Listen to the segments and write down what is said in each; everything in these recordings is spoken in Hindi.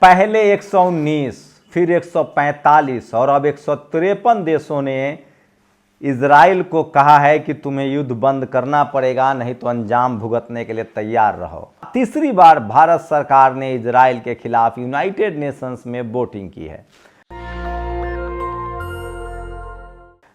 पहले 119, फिर 145 और अब 153 देशों ने इजराइल को कहा है कि तुम्हें युद्ध बंद करना पड़ेगा, नहीं तो अंजाम भुगतने के लिए तैयार रहो। तीसरी बार भारत सरकार ने इजराइल के खिलाफ यूनाइटेड नेशंस में वोटिंग की है।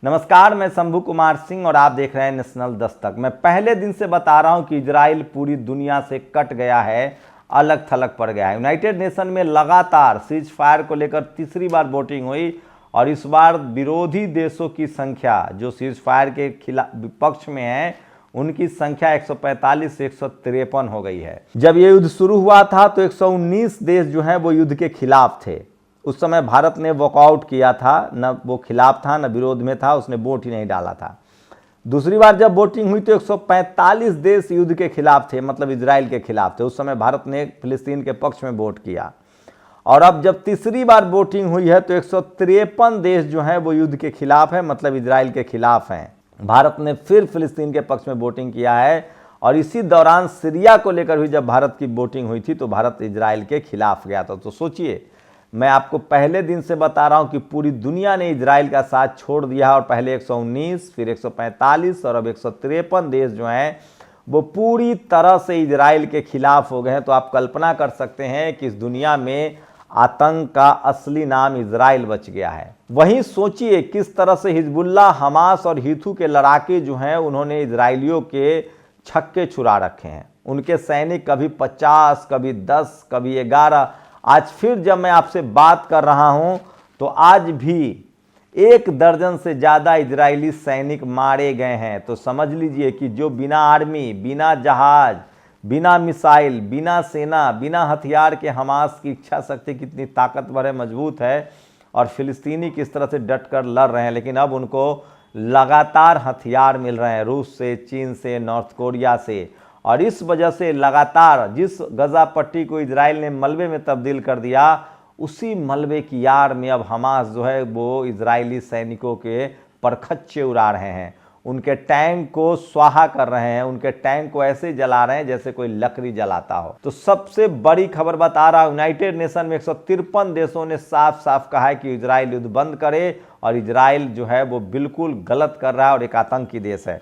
नमस्कार, मैं शंभू कुमार सिंह और आप देख रहे हैं नेशनल दस्तक। मैं पहले दिन से बता रहा हूं कि इजराइल पूरी दुनिया से कट गया है, अलग थलग पड़ गया है। यूनाइटेड नेशन में लगातार सीज फायर को लेकर तीसरी बार वोटिंग हुई और इस बार विरोधी देशों की संख्या जो सीज फायर के खिलाफ पक्ष में है उनकी संख्या 145 से 153 हो गई है। जब ये युद्ध शुरू हुआ था तो 119 देश जो हैं वो युद्ध के खिलाफ थे। उस समय भारत ने वॉकआउट किया था, न वो खिलाफ था न विरोध में था, उसने वोट ही नहीं डाला था। दूसरी बार जब वोटिंग हुई तो 145 देश युद्ध के खिलाफ थे, मतलब इजराइल के खिलाफ थे। उस समय भारत ने फिलिस्तीन के पक्ष में वोट किया। और अब जब तीसरी बार वोटिंग हुई है तो 153 देश जो हैं वो युद्ध के खिलाफ है, मतलब इजराइल के खिलाफ हैं। भारत ने फिर फिलिस्तीन के पक्ष में वोटिंग किया है और इसी दौरान सीरिया को लेकर भी जब भारत की वोटिंग हुई थी तो भारत इजराइल के खिलाफ गया था। तो सोचिए, मैं आपको पहले दिन से बता रहा हूं कि पूरी दुनिया ने इजराइल का साथ छोड़ दिया और पहले 119, फिर 145 और अब 153 देश जो हैं वो पूरी तरह से इजराइल के खिलाफ हो गए हैं। तो आप कल्पना कर सकते हैं कि इस दुनिया में आतंक का असली नाम इजराइल बच गया है। वहीं सोचिए किस तरह से हिजबुल्लाह, हमास और हीथू के लड़ाके जो हैं उन्होंने इजरायलियों के छक्के छुड़ा रखे हैं। उनके सैनिक कभी 50, कभी 10, कभी 11। आज फिर जब मैं आपसे बात कर रहा हूं तो आज भी 1 दर्जन से ज़्यादा इजरायली सैनिक मारे गए हैं। तो समझ लीजिए कि जो बिना आर्मी, बिना जहाज, बिना मिसाइल, बिना सेना, बिना हथियार के हमास की इच्छा शक्ति कितनी ताकतवर है, मजबूत है और फिलिस्तीनी किस तरह से डट कर लड़ रहे हैं। लेकिन अब उनको लगातार हथियार मिल रहे हैं रूस से, चीन से, नॉर्थ कोरिया से। और इस वजह से लगातार जिस गजा पट्टी को इजराइल ने मलबे में तब्दील कर दिया, उसी मलबे की यार में अब हमास जो है वो इजरायली सैनिकों के परखच्चे उड़ा रहे हैं, उनके टैंक को स्वाहा कर रहे हैं, उनके टैंक को ऐसे जला रहे हैं जैसे कोई लकड़ी जलाता हो। तो सबसे बड़ी खबर बता रहा हूं, यूनाइटेड नेशन में 153 देशों ने साफ साफ कहा है कि इजराइल युद्ध बंद करे और इजराइल जो है वो बिल्कुल गलत कर रहा है और एक आतंकी देश है।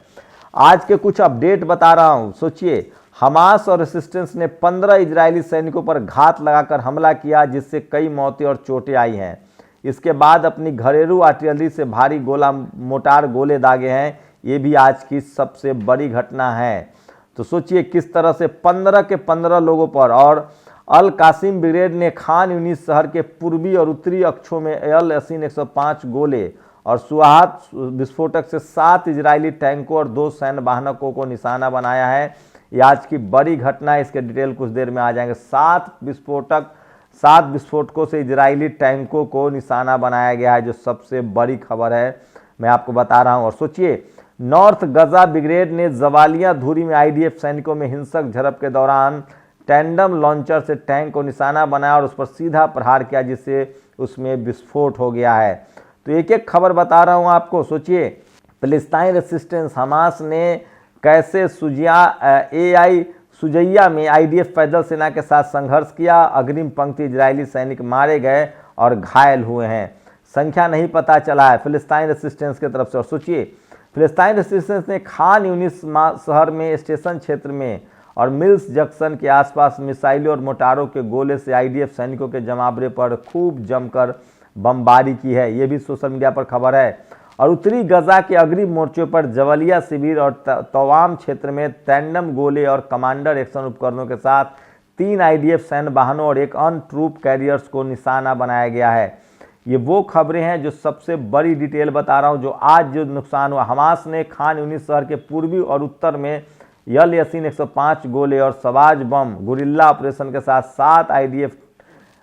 आज के कुछ अपडेट बता रहा हूं। सोचिए, हमास और रेसिस्टेंस ने 15 इजरायली सैनिकों पर घात लगाकर हमला किया जिससे कई मौतें और चोटें आई हैं। इसके बाद अपनी घरेलू आर्टिलरी से भारी गोला मोटार गोले दागे हैं। ये भी आज की सबसे बड़ी घटना है। तो सोचिए किस तरह से 15 के 15 लोगों पर। और अल कासिम ब्रिगेड ने खान यूनिस शहर के पूर्वी और उत्तरी अक्षों में एल एसिन 105 गोले और सुहात विस्फोटक से 7 इजरायली टैंकों और 2 सैन्य वाहनों को निशाना बनाया है। ये आज की बड़ी घटना है, इसके डिटेल कुछ देर में आ जाएंगे। 7 विस्फोटकों से इजरायली टैंकों को निशाना बनाया गया है, जो सबसे बड़ी खबर है, मैं आपको बता रहा हूं। और सोचिए, नॉर्थ गजा ब्रिगेड ने जवालिया धुरी में आईडीएफ सैनिकों में हिंसक झड़प के दौरान टैंडम लॉन्चर से टैंक को निशाना बनाया और उस पर सीधा प्रहार किया जिससे उसमें विस्फोट हो गया है। तो एक एक खबर बता रहा हूं आपको। सोचिए, फिलिस्तीन रेसिस्टेंस हमास ने कैसे सुजैया में आईडीएफ पैदल सेना के साथ संघर्ष किया। अग्रिम पंक्ति इजरायली सैनिक मारे गए और घायल हुए हैं, संख्या नहीं पता चला है फिलिस्तीन रेसिस्टेंस की तरफ से। और सोचिए, फिलिस्तीन रेसिस्टेंस ने खान यूनिस शहर में स्टेशन क्षेत्र में और मिल्स जंक्शन के आसपास मिसाइलों और मोटारों के गोले से आईडीएफ सैनिकों के जमावड़े पर खूब जमकर बमबारी की है। ये भी सोशल मीडिया पर खबर है। और उत्तरी गजा के अग्रिम मोर्चों पर जवलिया शिविर और तवाम क्षेत्र में टैंडम गोले और कमांडर एक्शन उपकरणों के साथ 3 आईडीएफ सैन्य वाहनों और 1 अन ट्रूप कैरियर्स को निशाना बनाया गया है। ये वो खबरें हैं जो सबसे बड़ी डिटेल बता रहा हूं, जो आज जो नुकसान हुआ। हमास ने खान यूनिस शहर के पूर्वी और उत्तर में एल एसिन 105 गोले और सवाज बम गुरिल्ला ऑपरेशन के साथ 7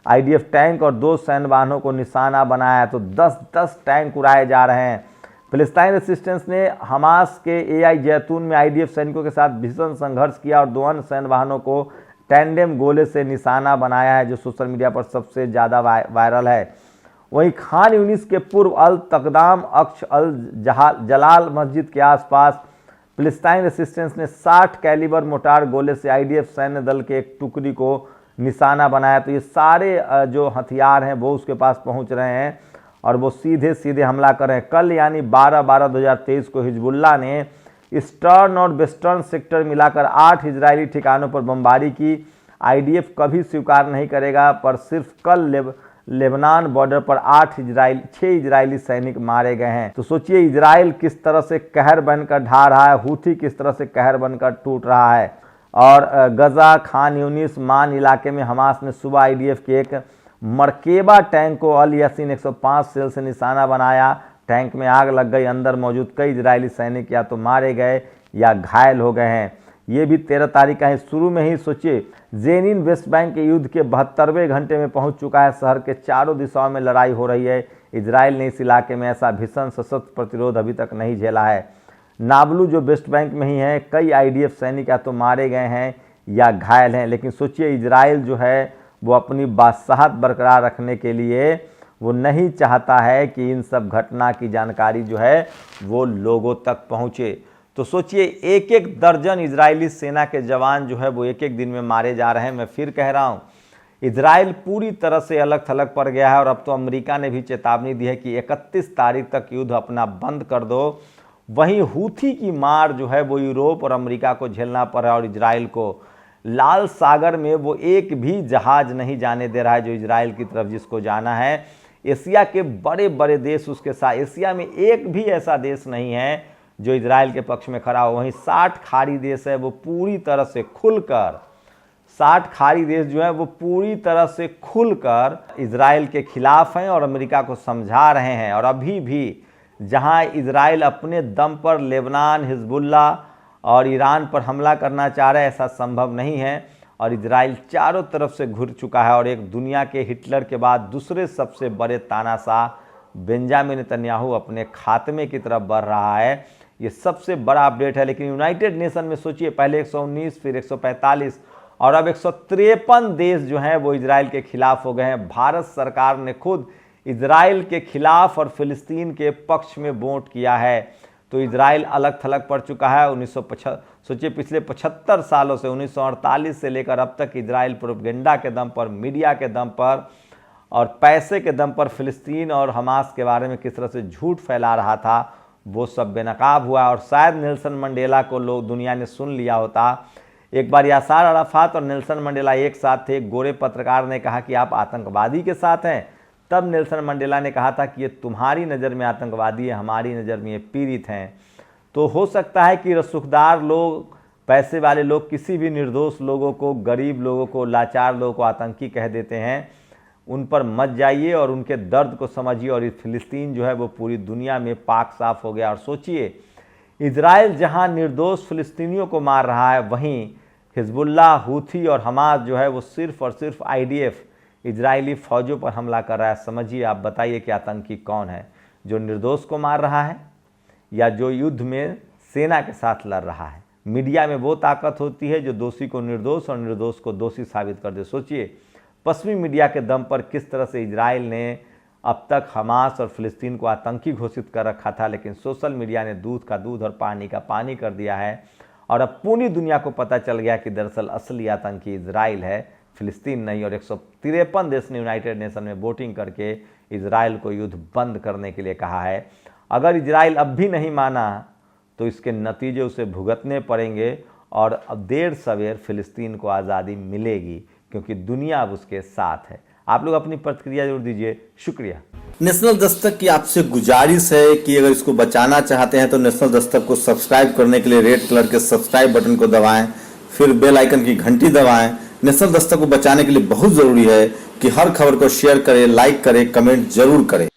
आईडीएफ टैंक और 2 सैन्य वाहनों को निशाना बनाया। तो 10-10 टैंक उड़ाए जा रहे हैं। फिलिस्तीन रेसिस्टेंस ने हमास के एआई जैतून में आईडीएफ सैनिकों के साथ भीषण संघर्ष किया और 2 अन्य सैन्य वाहनों को टैंडेम गोले से निशाना बनाया है, जो सोशल मीडिया पर सबसे ज़्यादा वायरल है। वहीं खान यूनिस के पूर्व अल तकदाम अक्ष अल जलाल मस्जिद के आसपास फिलिस्तीन रेसिस्टेंस ने 60 कैलिबर मोटार गोले से आईडीएफ सैन्य दल के एक टुकड़ी को निशाना बनाया। तो ये सारे जो हथियार हैं वो उसके पास पहुंच रहे हैं और वो सीधे सीधे हमला कर रहे हैं। कल यानी 12/12/2023 को हिजबुल्लाह ने ईस्टर्न और वेस्टर्न सेक्टर मिलाकर 8 इजरायली ठिकानों पर बमबारी की। आईडीएफ कभी स्वीकार नहीं करेगा, पर सिर्फ कल लेबनान बॉर्डर पर 6 इजरायली सैनिक मारे गए हैं। तो सोचिए इजराइल किस तरह से कहर बनकर ढा रहा है, हूथी किस तरह से कहर बनकर टूट रहा है। और गजा, खान यूनिस, मान इलाके में हमास ने सुबह आईडीएफ के एक मरकेबा टैंक को अल यासीन 105 सेल से निशाना बनाया। टैंक में आग लग गई, अंदर मौजूद कई इजरायली सैनिक या तो मारे गए या घायल हो गए हैं। ये भी 13 तारीख का है। शुरू में ही सोचिए जेनिन वेस्ट बैंक के युद्ध के 72वें घंटे में पहुंच चुका है। शहर के चारों दिशाओं में लड़ाई हो रही है। इजराइल ने इस इलाके में ऐसा भीषण सशस्त्र प्रतिरोध अभी तक नहीं झेला है। नाबलू जो वेस्ट बैंक में ही है, कई आईडीएफ सैनिक या तो मारे गए हैं या घायल हैं। लेकिन सोचिए इजराइल जो है वो अपनी बादशाहत बरकरार रखने के लिए वो नहीं चाहता है कि इन सब घटना की जानकारी जो है वो लोगों तक पहुँचे। तो सोचिए एक एक दर्जन इजरायली सेना के जवान जो है वो एक एक दिन में मारे जा रहे हैं। मैं फिर कह रहा हूँ इजराइल पूरी तरह से अलग थलग पड़ गया है और अब तो अमेरिका ने भी चेतावनी दी है कि 31 तारीख तक युद्ध अपना बंद कर दो। वहीं हूथी की मार जो है वो यूरोप और अमेरिका को झेलना पड़ा और इजराइल को लाल सागर में वो एक भी जहाज नहीं जाने दे रहा है जो इजराइल की तरफ जिसको जाना है। एशिया के बड़े बड़े देश उसके साथ, एशिया में एक भी ऐसा देश नहीं है जो इजराइल के पक्ष में खड़ा हो। वहीं 60 खाड़ी देश है वो पूरी तरह से खुलकर 60 खाड़ी देश जो है वो पूरी तरह से खुलकर इजराइल के खिलाफ हैं और अमेरिका को समझा रहे हैं। और अभी भी जहां इजराइल अपने दम पर लेबनान, हिजबुल्लाह और ईरान पर हमला करना चाह रहा है, ऐसा संभव नहीं है। और इजराइल चारों तरफ से घुर चुका है और एक दुनिया के हिटलर के बाद दूसरे सबसे बड़े तानाशाह बेंजामिन नेतन्याहू अपने खात्मे की तरफ बढ़ रहा है। ये सबसे बड़ा अपडेट है। लेकिन यूनाइटेड नेशन में सोचिए पहले 119, फिर 145 और अब 153 देश जो हैं वो इजराइल के खिलाफ हो गए हैं। भारत सरकार ने खुद इजराइल के खिलाफ और फिलिस्तीन के पक्ष में वोट किया है। तो इजराइल अलग थलग पड़ चुका है। सोचिए पिछले 75 सालों से 1948 से लेकर अब तक इजराइल प्रोपेगेंडा के दम पर, मीडिया के दम पर और पैसे के दम पर फिलिस्तीन और हमास के बारे में किस तरह से झूठ फैला रहा था वो सब बेनकाब हुआ। और शायद नेल्सन मंडेला को लोग दुनिया ने सुन लिया होता। एक बार यासार अराफात और नेल्सन मंडेला एक साथ थे। एक गोरे पत्रकार ने कहा कि आप आतंकवादी के साथ हैं। तब नेल्सन मंडेला ने कहा था कि ये तुम्हारी नज़र में आतंकवादी है, हमारी नज़र में ये पीड़ित हैं। तो हो सकता है कि रसूखदार लोग, पैसे वाले लोग किसी भी निर्दोष लोगों को, गरीब लोगों को, लाचार लोगों को आतंकी कह देते हैं। उन पर मत जाइए और उनके दर्द को समझिए। और इस फिलिस्तीन जो है वो पूरी दुनिया में पाक साफ हो गया। और सोचिए इजराइल जहां निर्दोष फिलिस्तीनियों को मार रहा है, वहीं हिजबुल्लाह, हूथी और हमास जो है वो सिर्फ और सिर्फ आईडीएफ इजरायली फौजों पर हमला कर रहा है। समझिए, आप बताइए कि आतंकी कौन है, जो निर्दोष को मार रहा है या जो युद्ध में सेना के साथ लड़ रहा है। मीडिया में वो ताकत होती है जो दोषी को निर्दोष और निर्दोष को दोषी साबित कर दे। सोचिए पश्चिमी मीडिया के दम पर किस तरह से इजराइल ने अब तक हमास और फिलिस्तीन को आतंकी घोषित कर रखा था, लेकिन सोशल मीडिया ने दूध का दूध और पानी का पानी कर दिया है। और अब पूरी दुनिया को पता चल गया कि दरअसल असली आतंकी इजराइल है, फिलिस्तीन नहीं। और 153 देश ने यूनाइटेड नेशन में वोटिंग करके इजराइल को युद्ध बंद करने के लिए कहा है। अगर इजराइल अब भी नहीं माना तो इसके नतीजे उसे भुगतने पड़ेंगे और अब देर सवेर फिलिस्तीन को आज़ादी मिलेगी, क्योंकि दुनिया अब उसके साथ है। आप लोग अपनी प्रतिक्रिया जरूर दीजिए। शुक्रिया। नेशनल दस्तक की आपसे गुजारिश है कि अगर इसको बचाना चाहते हैं तो नेशनल दस्तक को सब्सक्राइब करने के लिए रेड कलर के सब्सक्राइब बटन को दबाएं, फिर बेल आइकन की घंटी दबाएं। नेशनल दस्तक को बचाने के लिए बहुत जरूरी है कि हर खबर को शेयर करें, लाइक करें, कमेंट जरूर करें।